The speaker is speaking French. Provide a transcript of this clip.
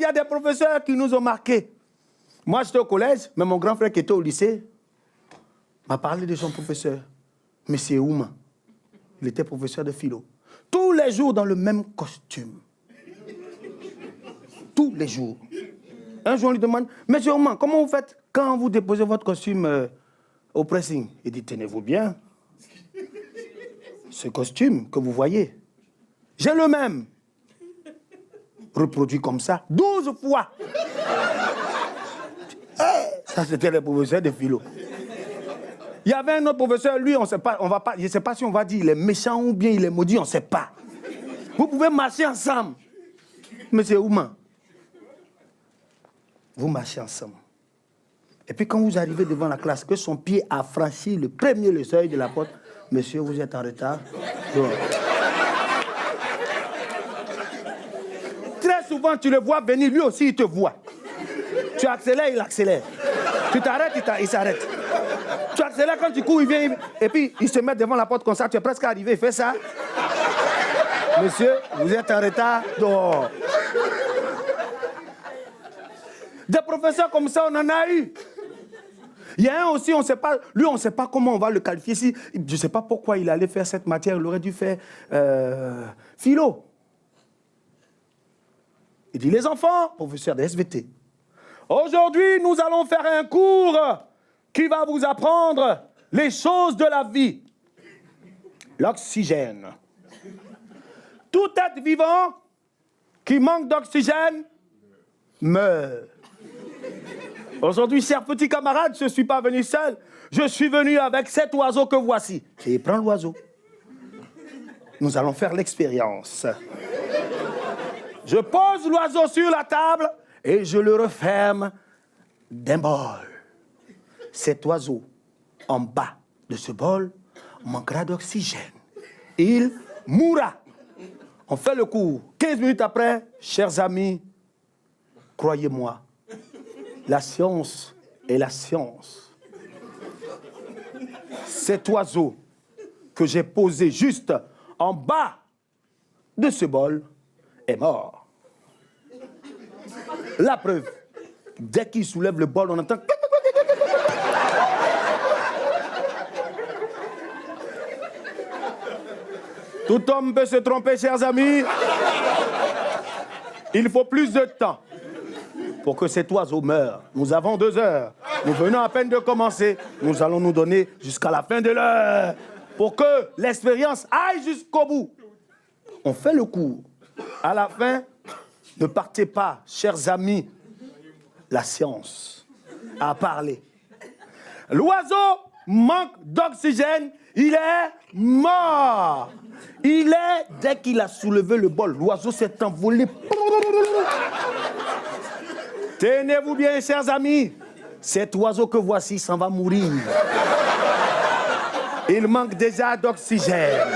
a des professeurs qui nous ont marqués. Moi, j'étais au collège, mais mon grand frère qui était au lycée m'a parlé de son professeur, M. Ouma. Il était professeur de philo. Tous les jours dans le même costume. Tous les jours. Un jour, on lui demande, M. Ouma, comment vous faites quand vous déposez votre costume au pressing? Il dit, tenez-vous bien. Ce costume que vous voyez, j'ai le même. Reproduit comme ça 12 fois. Ça, c'était le professeur de philo. Il y avait un autre professeur, lui, on sait pas, on va pas, je ne sais pas si on va dire il est méchant ou bien il est maudit, on ne sait pas. Vous pouvez marcher ensemble. Monsieur Ouma, vous marchez ensemble. Et puis quand vous arrivez devant la classe, que son pied a franchi le seuil de la porte, monsieur, vous êtes en retard. Donc, très souvent, tu le vois venir, lui aussi, il te voit. Tu accélères, il accélère. Tu t'arrêtes, il s'arrête. Tu accélères quand tu cours, il vient, et puis il se met devant la porte comme ça, tu es presque arrivé, il fait ça. Monsieur, vous êtes en retard, dehors. Des professeurs comme ça, on en a eu. Il y a un aussi, on ne sait pas, lui, on ne sait pas comment on va le qualifier. Si, je ne sais pas pourquoi il allait faire cette matière, il aurait dû faire philo. Il dit, les enfants, professeur de SVT, aujourd'hui, nous allons faire un cours qui va vous apprendre les choses de la vie. L'oxygène. Tout être vivant qui manque d'oxygène meurt. Aujourd'hui, chers petits camarades, je ne suis pas venu seul. Je suis venu avec cet oiseau que voici. Et prends l'oiseau. Nous allons faire l'expérience. Je pose l'oiseau sur la table et je le referme d'un bol. Cet oiseau, en bas de ce bol, manquera d'oxygène. Il mourra. On fait le cours. 15 minutes après, chers amis, croyez-moi, la science est la science. Cet oiseau que j'ai posé juste en bas de ce bol est mort. La preuve, dès qu'il soulève le bol, on entend... Tout homme peut se tromper, chers amis. Il faut plus de temps pour que cet oiseau meure. Nous avons 2 heures. Nous venons à peine de commencer. Nous allons nous donner jusqu'à la fin de l'heure pour que l'expérience aille jusqu'au bout. On fait le cours. À la fin, ne partez pas, chers amis. La science a parlé. L'oiseau manque d'oxygène. Il est mort. Il est, dès qu'il a soulevé le bol, l'oiseau s'est envolé. Tenez-vous bien, chers amis. Cet oiseau que voici s'en va mourir. Il manque déjà d'oxygène.